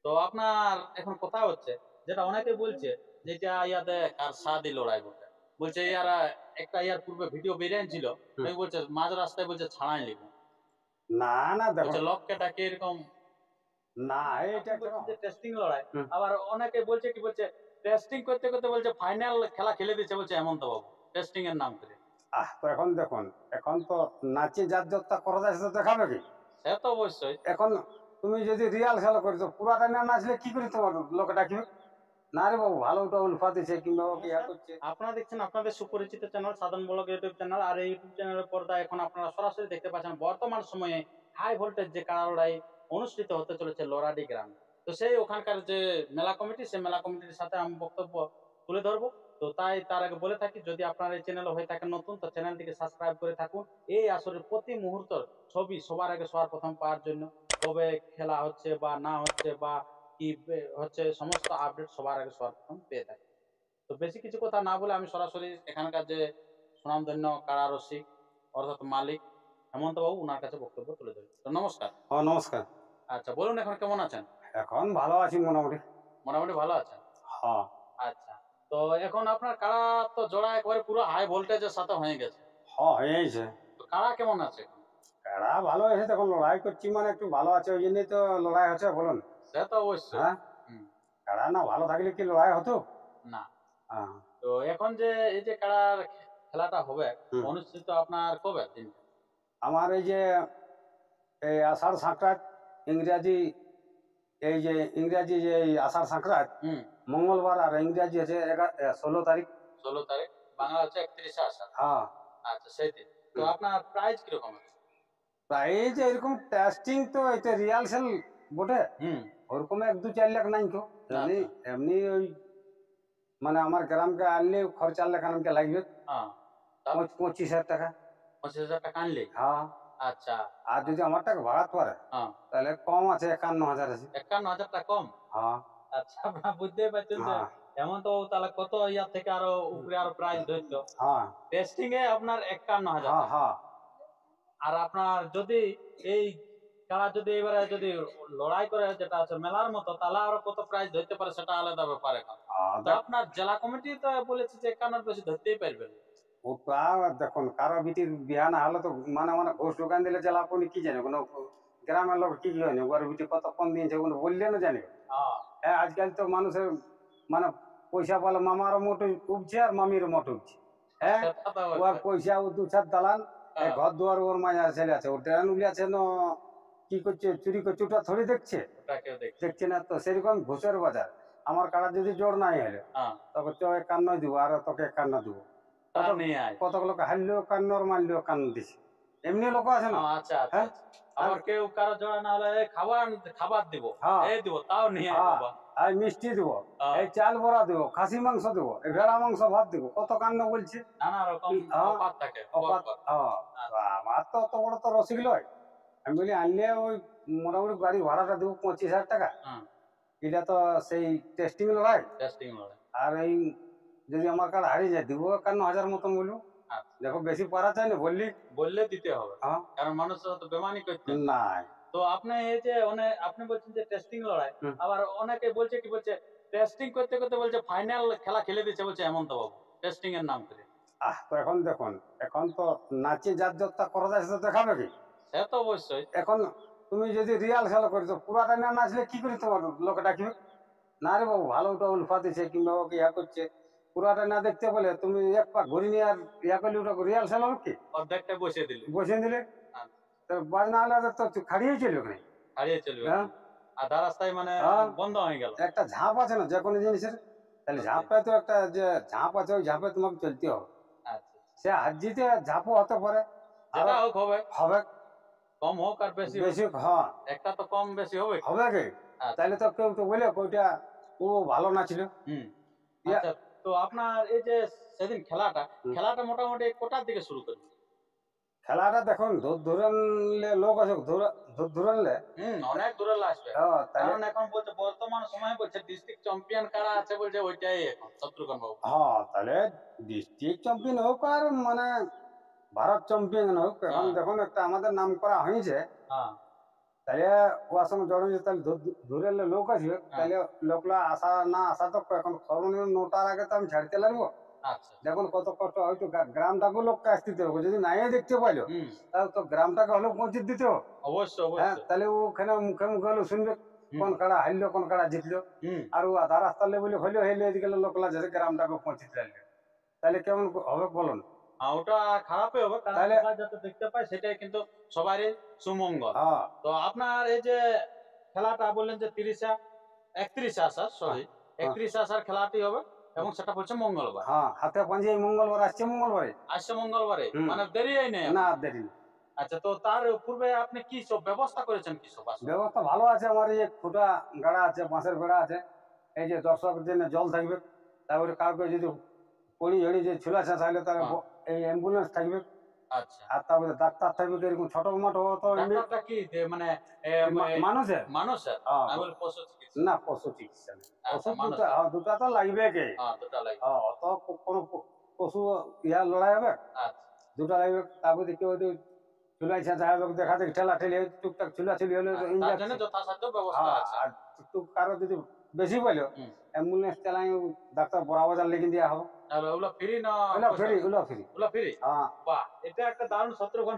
তো আপনার এখন কথা হচ্ছে, যেটা অনেকে বলছে যেটা ইয়াতে কার সাদি লড়াই বটে, বলছে ইয়ারা একটা ইয়ার পূর্বে ভিডিও বেরিয়েছিল, হুম। বলছে মাঝ রাস্তায় বলছে ছাড়াই লিব, না না বলছে দেখুন, লককে ডাকে এরকম। না আপনি এটা কেন? বলছেন যে টেস্টিং লড়াই, হুম। আবার অনেকে বলছে কি বলছে টেস্টিং করতে করতে বলছে ফাইনাল খেলা খেলে দিচ্ছে, বলছে হেমন্ত বাবু টেস্টিং এর নাম করে। তো এখন দেখুন, এখন তো নাচে যার যতটা করা যায় সেটা দেখাবে কি? সে তো অবশ্যই। এখন তুমি যদি রিয়াল খেলা করছো পুরাটা না নাচলে কি করে তোমার লোকে ডাকবে? না রে বাবু, ভালো ওটা উল্ফা দিচ্ছে কিংবা ওকে ইয়া নমস্কার, করছে। আপনারা দেখছেন আপনাদের সুপরিচিত চ্যানেল সাধন ব্লগ ইউটিউব চ্যানেল। আর এই ইউটিউব চ্যানেলের পর্দায় এখন আপনারা সরাসরি দেখতে পাচ্ছেন বর্তমান সময়ে হাই ভোল্টেজ যে কাড়া লড়াই অনুষ্ঠিত হতে চলেছে লরাডি গ্রামে। তো সেই ওখানকার যে মেলা কমিটি, সেই মেলা কমিটির সাথে আমি বক্তব্য তুলে ধরবো। তো তাই তার আগে বলে থাকি, যদি আপনার এই চ্যানেল হয়ে থাকেন নতুন, তো চ্যানেলটিকে সাবস্ক্রাইব করে থাকুন এই আসরের প্রতি মুহূর্তের ছবি সবার আগে সবার প্রথম পাওয়ার জন্য। কবে খেলা হচ্ছে বা না হচ্ছে বা কি হচ্ছে, সমস্ত আপডেট সবার আগে সবার প্রথম পেয়ে থাকুন। তো বেশি কিছু কথা না বলে আমি সরাসরি এখানকার যে সুনামধন্য কারা রসিক অর্থাৎ মালিক হেমন্ত বাবু, উনার কাছে বক্তব্য তুলে ধরি। তো নমস্কার। নমস্কার। আচ্ছা, বলুন এখন কেমন আছেন? এখন ভালো আছি মোটামুটি। মোটামুটি ভালো আছেন। হ্যাঁ। আচ্ছা, তো এখন আপনার কাড়া তো জোড়া একবারে পুরো হাই ভোল্টেজের সাথে হয়ে গেছে। হয়েছে। তো কাড়া কেমন আছে এখন? এরা ভালো হয়েছে, তখন লড়াই করছি মানে একটু ভালো আছে, ওই জন্যই তো লড়াই হচ্ছে বলুন। সে তো অবশ্যই। হ্যাঁ। হুম। এরা না ভালো থাকলে কি লড়াই হতো? না। হ্যাঁ। তো এখন যে এই যে কাড়ার খেলাটা হবে, হুম। অনুষ্ঠিত আপনার কবে দিনটা? আমার এই যে এই আষাঢ় সাঁকরাত, ইংরাজি, এই যে ইংরাজি যে এই আষাঢ় সাঁকরাত হুম। মঙ্গলবার, আর ইংরাজি আছে 16 তারিখ। 16 তারিখ, বাংলা হচ্ছে 31শে আষাঢ়। হ্যাঁ। আচ্ছা, সেই দিন। তো হুম। আপনার প্রাইস কিরকম আছে? প্রায় এই যে এরকম টেস্টিং তো এটা রিহার্সাল বটে, হুম। ওরকম 1 2 4 লাখ নাই তো। এমনি আচ্ছা। এমনি ওই মানে আমার গ্রামকে আনলে খরচার লেখা আমাকে লাগবে হ্যাঁ। তাও 25,000 টাকা। 25,000 টাকা আনলেই? হ্যাঁ। আচ্ছা। আর যদি আমার টাকা ভাড়া পড়ে হ্যাঁ। তাহলে কম আছে, 51,000 আছে। 51,000 টাকা কম? হ্যাঁ। আচ্ছা, আপনারা বুঝতেই পারছেন যে হ্যাঁ। হেমন্তবাবু তাহলে কত ইয়ার থেকে আরো উপরে আরো প্রাইস ধরতো। হ্যাঁ। টেস্টিং এ আপনার 51,000 হ্যাঁ। টাকা। হ্যাঁ। আর আপনার যদি এই খেলা যদি এবারে যদি লড়াই করে যেটা আছে মেলার মতো, তাহলে আরো কত প্রাইস ধরতে পারে সেটা আলাদা ব্যাপার এখন। তো দেখ, আপনার জেলা কমিটি তো বলেছে যে 51 বেশি ধরতেই পারবেন না। ওটা দেখুন, কারো বিটির বিয়া না হলে তো মানে মানে ঘোষ দোকান দিলে জেলা আপনি কি জানে কোনো গ্রামের লোক কি জানে ওর বিটি কত কম দিয়েছে কোনো বললে না জানে। হ্যাঁ, হ্যাঁ, আজকাল তো মানুষের মানে পয়সা বলে মামারও মোটে উঠছে আর মামিরও মোটে উঠছে। হ্যাঁ। সেটা তো ওর অবশ্যই। পয়সা ও 2 ছাদ দালান, এই হ্যাঁ, ঘর দুয়ার ওর মাঝে ছেলে আছে, ও ট্রেন উলিয়াছে না, কি করছে চুরি করছে ওটা থোড়ি দেখছে। ওটা কেউ দেখছে না। দেখছে না তো, সেরকম ঘুষের বাজার। আমার কাড়া যদি জোর নাই হলে হ্যাঁ, তবে চ 51 দিব আর তোকে 51 দিব। কত তার নিয়ে আয়। কতক লোক হারলেও 51 আর মারলেও 51 দিছে, এমনি লোক আছে ও না। আচ্ছা, আচ্ছা, হ্যাঁ। আচ্ছা। আর আবার কেউ কারো জোড়া না হলে এই খাবার খাবার দিব, হ্যাঁ। এই দিব, তাও নিয়ে আয় হ্যাঁ। বাবা। আর মিষ্টি দিব, হ্যাঁ, এই চাল বড়া দিব, খাসি মাংস দিব, এই ভেড়া মাংস ভাত দিব, কত কাণ্ড বলছে। নানা রকম হ্যাঁ। অফার থাকে অকাত। পরপর। হ্যাঁ। তো আচ্ছা, আমার তো অত বড় তো রসিক লয়। আমি বলি আনলে ওই মোটামুটি গাড়ি ভাড়াটা দেবো 25,000 টাকা। হুম, এটা তো সেই টেস্টিং লড়াই। টেস্টিং লড়াই। আর এই যদি আমার কার্ড হারিয়ে যায় দিব 51,000 মতন বলবো। আচ্ছা, দেখো বেশি পারা চাই না বললি। বললে দিতে হবে। হ্যাঁ। কারণ মানুষরা তো বেমানি করতে নেই। নাই। তো আপনি এই যে আপনি বলছেন যে টেস্টিং লড়াই, হুম। আবার অনেকে বলছে কি বলছে টেস্টিং করতে করতে বলছে ফাইনাল খেলা খেলে দিচ্ছে, বলছে হেমন্ত বাবু টেস্টিং এর নাম করে। তো এখন দেখুন, এখন তো নাচে যার যতটা করা যায় সেটা দেখাবে কি? সে তো অবশ্যই। এখন তুমি যদি রিয়াল খেলা করছো পুরাটা না নাচলে কি করে তোমার লোকে ডাকবে? না রে বাবু, ভালো ওটা উল্ফা দিচ্ছে কিংবা ওকে ইয়া করছে, পুরাটা না দেখতে বলে তুমি এক পাক ঘুরি নিয়ে আর ইয়া করলে ওটা রিয়াল খেলা হোক কি? অর্ধেকটা বসিয়ে দিলি। বসে দিলে আচ্ছা, তো বাজ না হলে তো খাড়িয়েই চলবে না। হারিয়ে চলবে হ্যাঁ। ওখানে। আধা রাস্তায় মানে হ্যাঁ। বন্ধ হয়ে গেল। একটা ঝাঁপ আছে না যে কোনো জিনিসের, তাহলে সত্যি। ঝাঁপটা তো একটা যে ঝাঁপ আছে, ওই ঝাঁপে তোমাকে চলতে হবে। আচ্ছা, সে হাত জিতে ঝাঁপও হতে পারে। আরো যেটা হোক হবে। হবে। কম হোক আর বেশি হোক। বেশি। হ্যাঁ। একটা তো কম বেশি হবে। হবে কি? আচ্ছা। তাহলে তো কেউ তো বলে ওইটা ও ভালো নাচলো। হুম। ইয়া। আচ্ছা, তো আপনার এই যে সেদিন খেলাটা, হুম। খেলাটা মোটামুটি কোটার দিকে শুরু করবে? খেলাটা দেখুন ধর ধরলে লোক আছে, ধর ধরলে। অনেক দূরে আসবে। তাহলে। কারণ এখন বলছে বর্তমান সময়ে বলছে ডিস্ট্রিক্ট চ্যাম্পিয়ন কারা আছে, বলছে ওইটাই এখন শত্রুঘ্ন বাবু। তাহলে ডিস্ট্রিক্ট চ্যাম্পিয়ন হোক আর মানে ভারত চ্যাম্পিয়ন হোক, এখন হ্যাঁ, দেখুন একটা আমাদের নাম করা হয়েছে। হ্যাঁ, তাহলে ওর সঙ্গে জড়ো যে তাহলে ধরে এলে লোক আসবে, তাহলে লোকলা আসা না আসা তো এখন সর্বনিম্ন 9টার আগে তো আমি ছাড়তে লাগবো। আচ্ছা দেখুন কত কষ্ট, হয়তো গ্রামটাকেও লোককে আসতে দিতে হবে, যদি নাই দেখতে পাইলো হুম তাহলে তো গ্রামটাকে হলেও পৌঁছে দিতে হবে। অবশ্যই হ্যাঁ, অবশ্যই তাহলে ওখানে মুখে মুখে হলেও শুনবে হুম কোন কাড়া হারলো কোন কাড়া জিতলো। হুম আর ও আধা রাস্তার লেবলে হইলেও হইলে এদিকে লোকলা যাতে গ্রামটাকে পৌঁছে দিতে, তাহলে কেমন হবে বলুন? ওটা খারাপই হবে, কারণ তাহলে সবাই যাতে দেখতে পায় সেটাই কিন্তু সবারই সুমঙ্গল। হ্যাঁ তো আপনার এই যে খেলাটা বললেন যে 31 আষাঢ়, হ্যাঁ সরি হ্যাঁ 31 আষাঢ় খেলাটি হবে এবং সেটা পড়ছে মঙ্গলবার। হ্যাঁ, হাতে পাঞ্জি এই মঙ্গলবার আসছে, মঙ্গলবারে। আসছে মঙ্গলবারে, হুম, মানে দেরি নেই না এখন। আর দেরি নেই। আচ্ছা, তো তার পূর্বে আপনি কি সব ব্যবস্থা করেছেন কি সব আসলে? ব্যবস্থা ভালো আছে, আমার এই ফুটা গাড়া আছে, বাঁশের বেড়া আছে, এই যে দর্শকের জন্য জল থাকবে, তারপরে কাউকে যদি পড়ি ঝড়ি যে ছুলাছে তাহলে তার হ্যাঁ, এই অ্যাম্বুলেন্স থাকবে। আচ্ছা। আর তারপরে ডাক্তার থাকবে, এরকম ছোট মোটো তো এমনি ডাক্তারটা কি মানে মানুষের। মানুষের? হ্যাঁ, আমি বলি পশু চিকিৎসা। না পশু চিকিৎসা নেই, আচ্ছা, ওষুধ দুটা, মানুষের। দুটা তো লাগবে কে। হ্যাঁ, দুটা লাগবে। অত কোনো পশু ইয়া লড়াই হবে, আচ্ছা, দুটা লাগবে। তারপরে কেউ যদি চুলাইছে যাই হোক, দেখা দেখি ঠেলা ঠেলি টুকটাক চুলাচুলি হলে তার জন্য ইঞ্জেকশন। যথাসাধ্য ব্যবস্থা হ্যাঁ, আছে। আর একটু কারো যদি বেশি পাইলো হুম। অ্যাম্বুলেন্স চালাই, ডাক্তার বড় বাজার লিখে দেওয়া হবে। তাহলে ওগুলো ফ্রি না ওগুলো পয়সা? ফ্রি, ওগুলো ফ্রি। ওগুলো ফ্রি? হ্যাঁ বাহ! এটা একটা দারুণ শত্রুঘ্ন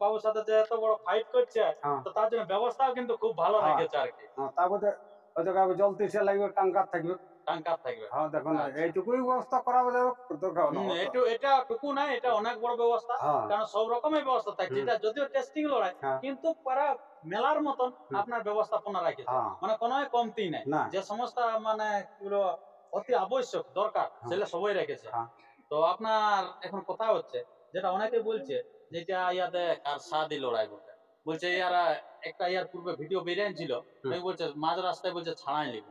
বাবুর সাথে যে এত বড় ফাইট করছে, হ্যাঁ তো তার জন্য ব্যবস্থাও কিন্তু খুব ভালো হ্যাঁ রেখেছে আরকি। হ্যাঁ, তারপরে হয়তো কাউকে জল তিরছে লাগবে, টাঙ্কার থাকবে। ট্যাঙ্কার থাকবে। হ্যাঁ দেখুন, আচ্ছা। এইটুকুই ব্যবস্থা করা যাবে, দরকার না হতো। এটা টুকু নাই, এটা অনেক বড় ব্যবস্থা। হ্যাঁ কারণ সব রকমের ব্যবস্থা থাকছে। হুম এটা যদিও টেস্টিং লড়াই, হ্যাঁ কিন্তু পারা মেলার মতন হুম আপনার ব্যবস্থাপনা রাখেছে। হ্যাঁ মানে কোনো কমতি নাই। না যে সমস্ত মানে কি বলবো অতি আবশ্যক দরকার হ্যাঁ সেগুলো সবাই রেখেছে। হ্যাঁ তো আপনার এখন কথা হচ্ছে, যেটা অনেকে বলছে যে এটা ইয়াতে কার সাদি লড়াই বটে। বলছে ইয়ারা একটা ইয়ার পূর্বে ভিডিও বেরিয়েছিল। হুম। ওই বলছে মাঝ রাস্তায় বলছে ছাড়াই নিব।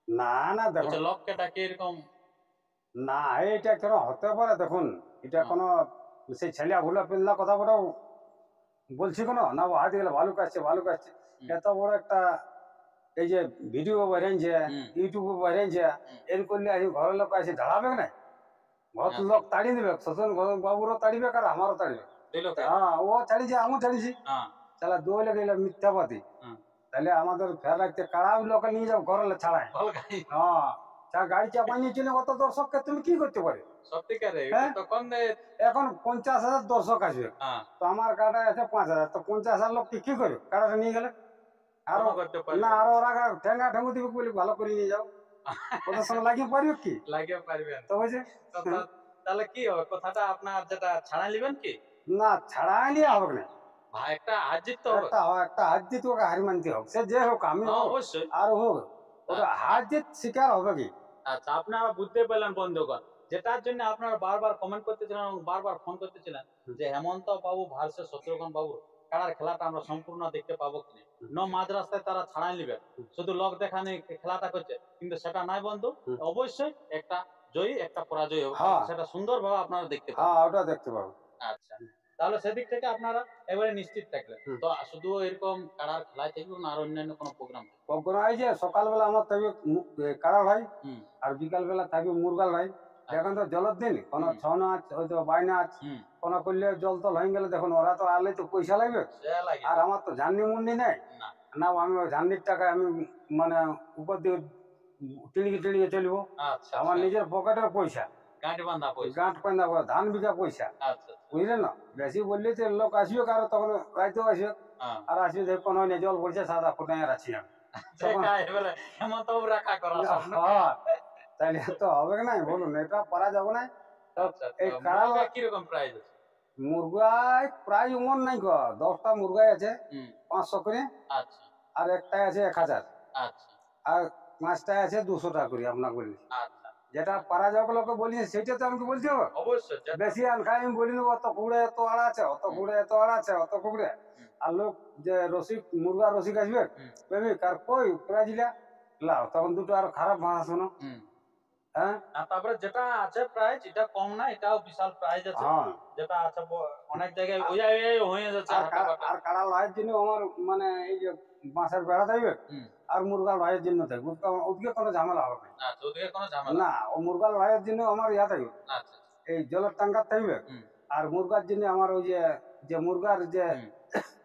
না না দেখুন, বলছে লোককে ডাকে এরকম। না এটা কেন হতে পারে দেখুন, এটা হুম, কোনো সেই ছেলে ভুলা পিনলা কথা বড় বলছি কোনো না, ও হাতে গেলে ভালুক আসছে ভালুক আসছে। হুম, এত বড় একটা এই যে ভিডিও বেরিয়েছে, হুম, ইউটিউবে বেরিয়েছে, হুম। এর করলে আজ ঘরের লোক এসে দাঁড়াবে না, ঘর আচ্ছা, লোক তাড়ি দিবে, শোষণ বাবুরও তাড়িবে আর আমারও তাড়িবে। দুই লোকে। হ্যাঁ, ও ছাড়িছে আমিও ছাড়িছি, হ্যাঁ, তাহলে দুই লেগে গেলে মিথ্যাবাদী। হুম। তাহলে আমাদের ফের রাখতে কারাও লোকে নিয়ে যাও ঘরে ছাড়ায়। কলকাই হ্যাঁ, গাড়ি চাপাই নিয়ে চলে কত দর্শককে তুমি কি করতে পারে? সত্যিকারে হ্যাঁ, তখন এখন 50,000 দর্শক আসবে, হ্যাঁ, তো আমার কাটা আছে 5,000, তো 50,000 লোক কি করবে কাটাটা নিয়ে গেলে? আরো ক্ষমা করতে পারবে না, না। আরো ওরা ঠেঙ্গা ঠেঙ্গু দিবে বলে ভালো করে নিয়ে যাও, ওদের সঙ্গে লাগিয়ে পারবে কি? লাগিয়ে পারবেন। তো বলছে তো তাহলে কি হবে কথাটা আপনার যেটা ছাড়া নিবেন কি? না, ছাড়াই নিয়ে হবে না, ভাই একটা হার জিততে হবে। একটা হার জিত ওকে হার মানতে হোক, সে যে হোক, আমি হ্যাঁ, হোক অবশ্যই। আর হোক, ওটা আচ্ছা, হার জিত শিকার হবে কি? আচ্ছা আপনারা বুঝতে পারলেন বন্ধুগণ। যেটার জন্য আপনারা বারবার কমেন্ট করতেছিলেন এবং বারবার ফোন করতেছিলেন হুম, যে হেমন্ত বাবু ভার্সেস শত্রুঘ্ন বাবুর খেলার খেলাটা আমরা সম্পূর্ণ দেখতে পাবো কিনা। হুম, মাঝ রাস্তায় তারা ছাড়াই নিবে। হুম, শুধু লোক দেখানি খেলাটা করছে। কিন্তু সেটা নাই বন্ধু। হুম। অবশ্যই একটা জয়ী একটা পরাজয় হবে। হ্যাঁ সেটা সুন্দরভাবে আপনারা দেখতে পাবেন। হ্যাঁ, ওটা দেখতে পাবো। আচ্ছা। তাহলে সেদিক থেকে আপনারা এবারে নিশ্চিত থাকলেন। হুম। তো শুধু এরকম খেলার খেলায় থাকবে না আর অন্যান্য কোনো প্রোগ্রাম থাকবে? কখনো এই যে সকালবেলা আমার থাকবে কাড়া ভাই, হুম, আর বিকাল বেলা থাকবে মুরগাল ভাই। এখন আচ্ছা। তো জলের দিন, কোনো হুম, ছৌ নাচ হয়তো বাই নাচ, হুম। কোনো করলে জল তল হয়ে গেলে দেখুন ওরা তো আলে তো পয়সা লাগবে। সে লাগে। আর আমার তো ঝান্ডি মুন্ডি নেই, না। না আমি ওই ঝান্ডির টাকায় আমি মানে উপর দিয়ে টিড়িয়ে টিড়িয়ে চলবো। আচ্ছা, আমার আচ্ছা। নিজের পকেটের পয়সা, গাঁট বাঁধা পয়সা। গাঁট পান্দা ধান বিঘা পয়সা, আচ্ছা, আচ্ছা। বুঝলেন না? বেশি বললে তো লোক আসবে, কারো তখন রাইতেও আসবে, হ্যাঁ। আর আসবে দেখ কোনো নেই, জল পড়ছে সাদা ফুটাই আর আছি আমি তখন। সেটাই এবারে হেমন্ত বাবু রাখা করা স্বপ্ন। হ্যাঁ, তাইলে তো হবে না, বলুন এটা পারা যাবে না। তো আচ্ছা, এই তো কাড়া মুরগা কিরকম প্রাইস আছে? মুরগায় প্রায় উমর নাই গো, 10টা মুরগাই আছে হুম, 500 করে, আচ্ছা, আর একটাই আছে 1,000, আচ্ছা, আর 5টায় আছে 200 টাকা করে আপনাকে বলি। আচ্ছা। যেটা পারা যাবে লোকে বলি সেটা তো আমাকে বলতে হবে। অবশ্যই যেটা বেশি আনখাই আমি বলি নেবো, অত কুড়ে এত আড়া আছে, অত হুম, কুড়ে এত আড়া আছে, অত কুড়ে। হুম, আর লোক যে রসিক মুরগা রসিক আসবে হুম, প্রেমিক, আর কই প্রাইজিলা লাও, তখন দুটো আর খারাপ ভাষা শোনো। হুম। হ্যাঁ আর তারপরে যেটা আছে প্রাইস এটা কম না, এটাও বিশাল প্রাইস আছে। হ্যাঁ, যেটা আছে অনেক জায়গায় আর ওই হয়ে যাচ্ছে হাঁটাবাটা। আর কাড়া লয়ের জন্য আমার মানে এই যে বাঁশের বেড়া থাকবে, হুম, আর মুরগার ভাইয়ের জন্য থাকবে, ওদিকে কোনো ঝামেলা হবে না। আচ্ছা ওদিকে কোনো ঝামেলা না, নেই। ও মুরগার ভাইয়ের জন্য আমার ইয়া থাকবে, আচ্ছা, আচ্ছা। এই জলের টাঙ্গার থাকবে। হুম, আর মুরগার জন্য আমার ওই যে যে মুরগার যে হুম,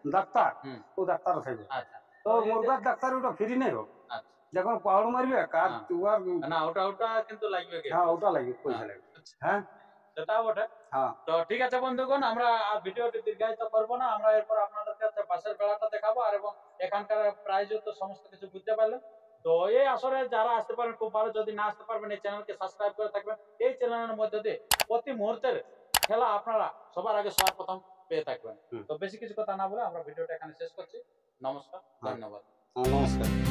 ডাক্তার হুম। ও ডাক্তার থাকবে। আচ্ছা তো মুরগার ডাক্তার ওটা ফ্রি নেই হোক, আচ্ছা যখন পাউড মারবে কার হ্যাঁ। তোমার না ওটা কিন্তু লাগবে কি হ্যাঁ ওটা লাগবে, পয়সা হ্যাঁ। লাগবে। হ্যাঁ সেটা বটে। হ্যাঁ তো ঠিক আছে বন্ধুগণ, আমরা আর ভিডিওটি দীর্ঘায়িত করবো না, আমরা এরপর আপনাদের কাছে পাশের বেড়াটা দেখাবো আর এবং এখানকার প্রাইজ তো সমস্ত কিছু বুঝতে পারলেন। তো এই আসরে যারা আসতে পারেন খুব ভালো, যদি না আসতে পারবেন এই চ্যানেলকে সাবস্ক্রাইব করে থাকবেন। এই চ্যানেলের মধ্যে দিয়ে প্রতি মুহূর্তের খেলা আপনারা সবার আগে সবার প্রথম পেয়ে থাকবেন। হুম। তো বেশি কিছু কথা না বলে আমরা ভিডিওটা এখানে শেষ করছি। নমস্কার, হ্যাঁ। ধন্যবাদ। নমস্কার।